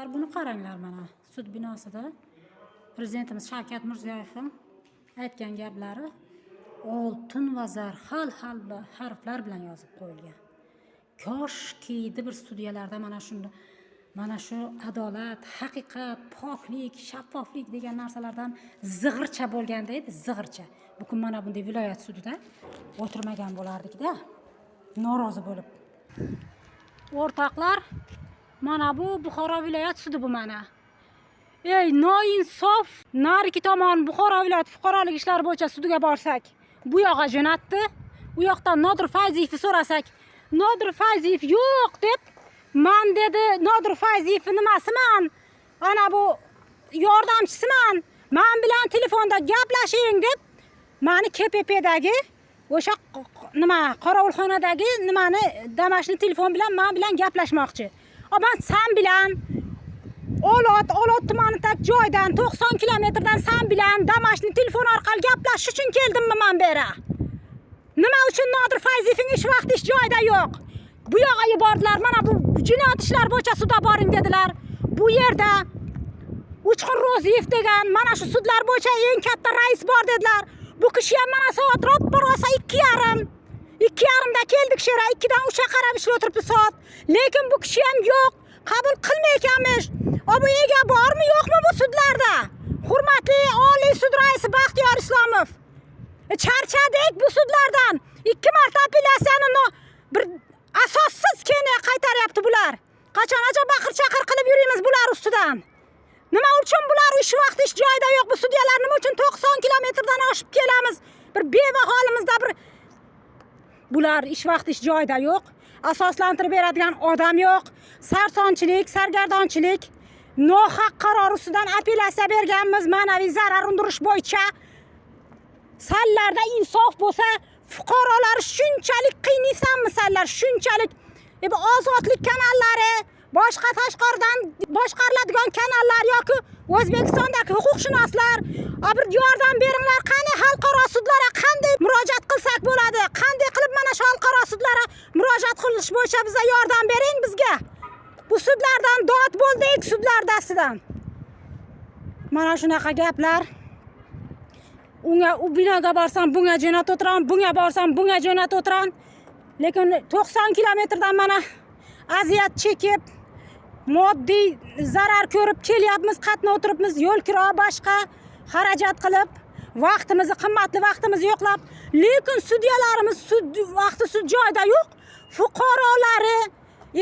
Do'stlar, buni qaranglar mana. Sud binosida Prezidentimiz Shavkat Mirziyoyevning aytgan gaplari oltin va zar xil harflar bilan yozib qo'yilgan. Koshki bir studiyalarda mana shu adolat, haqiqat, poklik, shaffoflik degan narsalardan zig'ircha bo'lganda edi, zig'ircha. Bu kun mana bunday viloyat sudida o'tirmagan bo'lardik-da, norozi bo'lib. O'rtoqlar, mana bu Buxoro viloyat sudi bu mana. Ey, noinsof, narigi tomon Buxoro viloyat fuqarolik ishlari bo'yicha sudiga borsak, bu yoqqa jo'natdi. U yoqdan Nodir Fayziyevni so'rasak, Nodir Fayziyev yo'q deb, men dedi, Nodir Fayziyev nimasiman? Ana bu yordamchisiman. Men bilan telefonda gaplashing deb, meni KPPdagi o'sha qorovulxonadagi damashni telefon bilan men bilan gaplashmoqchi. Men sen bilan Olot tumanidagi joydan 90 kilometrdan sen bilan damashni telefon orqali gaplashish uchun keldimmi men bera? Nima uchun Nodir Fayziyevning ish vaqti ish joyida yo'q? Bu yoqqa yubordilar. Mana bu jinoyat ishlar bo'yicha sudga boring dedilar. Bu yerda Uchqun Ro'ziyev degan mana shu sudlar bo'yicha eng katta rais bor dedilar. Bu kishi ham mana soat ro'ppa-rosa 2:30. 2:30da keldik shera, 2dan 3ga qarab ishlab o'tiribdi soat. Lekin bu kishi ham yo'q, qabul qilmayotganmiz. Bu ega bormi, yo'qmi bu sudlarda? Hurmatli Oliy sud raisi Baxtiyor Islomov. Charchadik bu sudlardan. 2 marta apellyatsiyani bir asossiz keyin qaytaryapti bular. Qachongacha baqir-chaqir qilib yuramiz bular ustidan? Nima uchun bular ish vaqti ish joyida yo'q? Bu sudyalar nima uchun 90 kilometrdan oshib kelamiz? Bir beva holimizda bular ish vaqti ish joyida yo'q. Asoslantirib beradigan odam yo'q. Sarsonchilik, sargardonchilik, nohaq qaror ustidan apellyatsiya berganmiz ma'naviy zarar undirish bo'yicha. Sallarda insof bo'lsa, fuqarolar shunchalik qiynaysanmi sallar, shunchalik bu ozodlik kanallari, boshqa tashqaridan boshqariladigan kanallar yoki O'zbekistondagi huquqshunoslar, bir yordam beringlar, qani xalqaro sudlarga qanday murojaat qilsak bo'ladi? Qanday qilib mana shu xalqaro sudlarga murojaat qilish bo'yicha bizga yordam bering bizga. Bu sudlardan dod bo'ldik, sudlar dastidan. Mana shunaqa gaplar. U binoga borsam bunga jo'nat o'tiran, bunga borsam bunga jo'nat o'tiran. Lekin 90 kilometrdan mana aziyat chekib, moddiy zarar ko'rib kelyapmiz, qatnab o'tiribmiz, yo'l kiro, boshqa xarajat qilib, vaqtimizni, qimmatli vaqtimizni yo'qlab, lekin sudyalarimiz vaqti sud joyida yo'q. Fuqarolari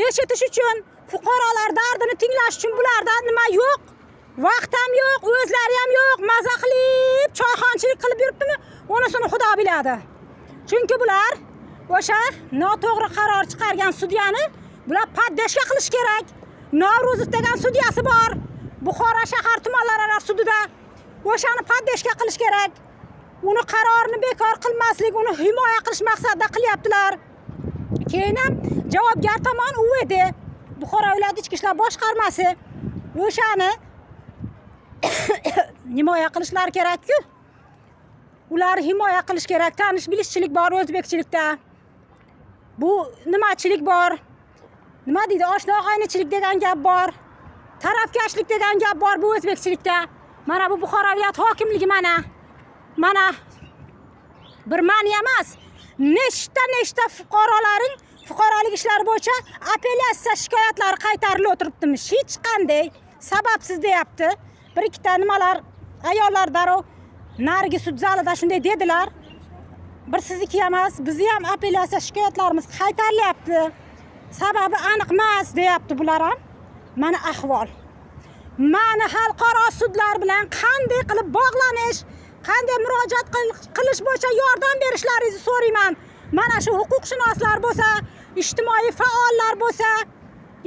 eshitish uchun, fuqarolar dardini tinglash uchun bularda nima yo'q? Vaqt ham yo'q, o'zlari ham yo'q, maza qilib, choyxonchilik qilib yuribdimi? Unisini Xudo biladi. Chunki bular o'sha noto'g'ri qaror chiqargan sudyani bular paddeshga qilish kerak. Navro'zov degan sudyasi bor. Buxoro shahar tumanlararo sudida. O'shani paddeshga qilish kerak. Uni qarorini bekor qilmaslik, uni himoya qilish maqsadida qilyaptilar. Keyin ham javobgar tomon u edi. Buxoro viloyat ichki ishlar boshqarmasi. O'shani himoya qilishlar kerak-ku. Ular himoya qilish kerak. Tanish bilishchilik bor o'zbekchilikda. Bu nimachilik bor? Nima deydi? Oshna og'aynichilik degan gap bor. Tarafkashlik degan gap bor bu o'zbekchilikda. Mana bu Buxoro viloyat hokimligi mana bir ma'ni emas. Nechta fuqarolaring fuqarolik ishlari bo'yicha apellyatsiya shikoyatlari qaytarilib o'tiribdimi? Hech qanday sababsiz deyapti. Bir ikkita nimalar ayollar darov narigi sud zalida shunday dedilar. Bir sizniki emas, bizni ham apellyatsiya shikoyatlarimiz qaytarilyapti. Sababi aniq emas deyapti bular ham. Mana ahvol. Mana xalqaro sudlar bilan qanday qilib bog'lanish, qanday murojaat qilish bo'yicha yordam berishlaringizni so'rayman. Mana shu huquqshunoslar bo'lsa, ijtimoiy faollar bo'lsa,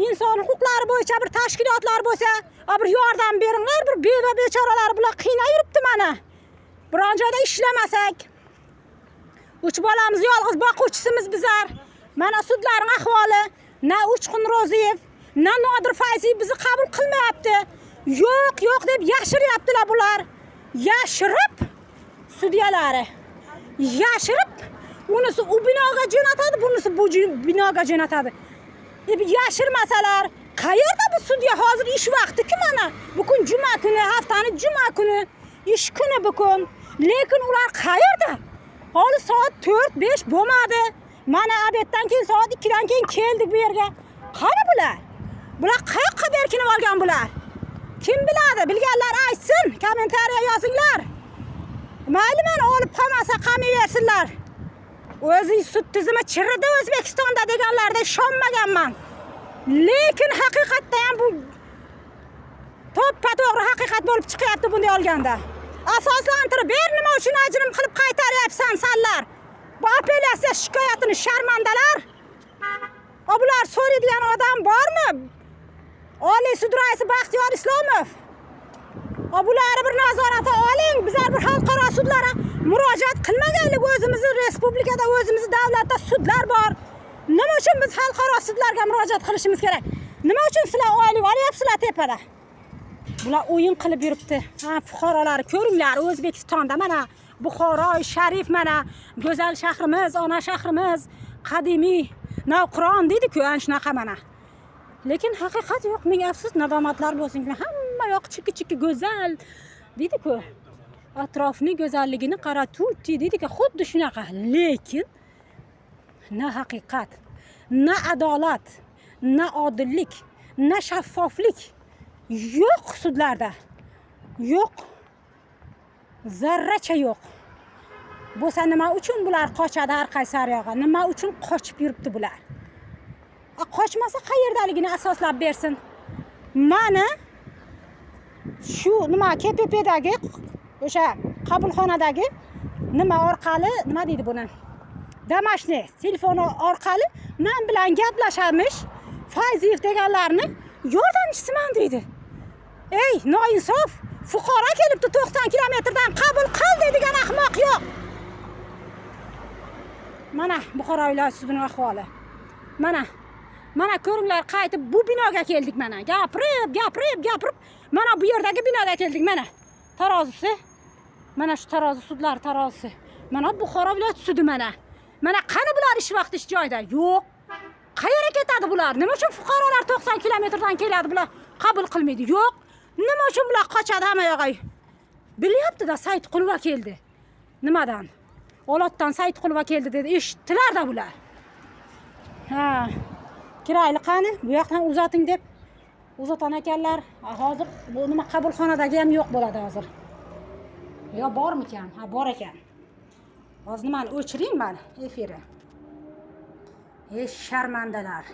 inson huquqlari bo'yicha bir tashkilotlar bo'lsa, bir yordam beringlar, bir beva bechoralar bular qiynab yuribdi mana. Biron joyda ishlamasak, 3 bolamiz yolg'iz boquvchisimiz bizlar. Mana sudlarning ahvoli, na Uchqun Ro'ziyev, na Nodir Fayziyev bizni qabul qilmayapti. Yo'q deb yashiryaptilar bular. Yashirib sudyalari. Yashirib unisi u binoga jo'natadi, bunisi bu binoga jo'natadi. Yashirmasalar Qayerda bu sudya? Hozir ish vaqti-ku mana. Bugun juma kuni, haftaning juma kuni, ish kuni bugun. Lekin ular qayerda? Hali soat 4-5 bo'lmadi. Mana obeddan keyin soat 2 dan keyin keldik bu yerga. Qani bular? Bular qayoqqa berkinib olgan bular? Kim biladi? Bilganlar aytsin, kommentariya yozinglar. Mayli, meni olib qolmasa qamaversinlar. O'zi sud tizimi chiridi O'zbekistonda deganlarda ishonmaganman. Lekin haqiqatda ham bu to'ppa-to'g'ri haqiqat bo'lib chiqyapti bunday olganda. Asoslantirib ber, nima uchun ajrim qilib qaytaryapsan sanlar? Bu apellyatsiya shikoyatini sharmandalar. Bular so'raydigan odam bormi? Oliy sud raisi Baxtiyor Islomov. Bularni bir nazoratga oling. Bizlar bir xalqaro sudlarga murojaat qilmaganlik, o'zimizning respublikada, o'zimizning davlatda sudlar bor. Nima uchun biz xalqaro sudlarga murojaat qilishimiz kerak? Nima uchun sizlar oylik olyapsizlar tepada? Bular o'yin qilib yuribdi. Fuqarolar ko'ringlar, O'zbekistonda mana Buxoro sharif, mana go'zal shahrimiz, ona shahrimiz, qadimiy Navqiron deydi-ku, ana shunaqa mana. Lekin haqiqat yo'q, ming afsus, nadomatlar bo'lsin. Hamma yoq chiki-chiki go'zal deydi-ku. Atrofning go'zalligini qara tutti deydi-ku, xuddi shunaqa. Lekin na haqiqat, na adolat, na odillik, na shaffoflik yo'q sudlarda. Yo'q. Zarracha yo'q. Bo'lsa nima uchun bular qochadi har qaysi yoqqa? Nima uchun qochib yuribdi bular? Qochmasa qayerdaligini asoslab bersin. Mana shu nima KPPdagi o'sha qabulxonadagi nima orqali, nima deydi buni? Damashni telefoni orqali men bilan gaplashamish Fayziyev deganlarni yordamchisiman deydi. Ey, noinsof, fuqaro kelibdi 90 kilometrdan qabul qil deydigan ahmoq yo'q. Mana Buxoro viloyat sudining ahvoli. Mana ko'ringlar, qaytib bu binoga keldik mana. Gapirib, mana bu yerdagi binoga keldik mana. Tarozisi. Mana shu tarozi, sudlar tarozisi. Mana Buxoro viloyat sudi mana. Mana qani bular ish vaqti ish joyida? Yo'q. Qayerga ketadi bular? Nima uchun fuqarolar 90 kilometrdan keladi bular qabul qilmaydi? Yo'q. Nima uchun bular qochadi hamma yoqqa? Bilyapti-da, Saidqulova keldi. Nimadan? Olotdan Saidqulova keldi dedi. Eshitdilar-da bular. Ha. Kirayli qani? Bu yoqdan uzating deb uzatan ekanlar. Hozir bu nima qabulxonadagi ham yo'q bo'ladi hozir. Yo bormikan? Ha, bor ekan. Hozir nimani o'chiring mana efiri. Sharmandalar.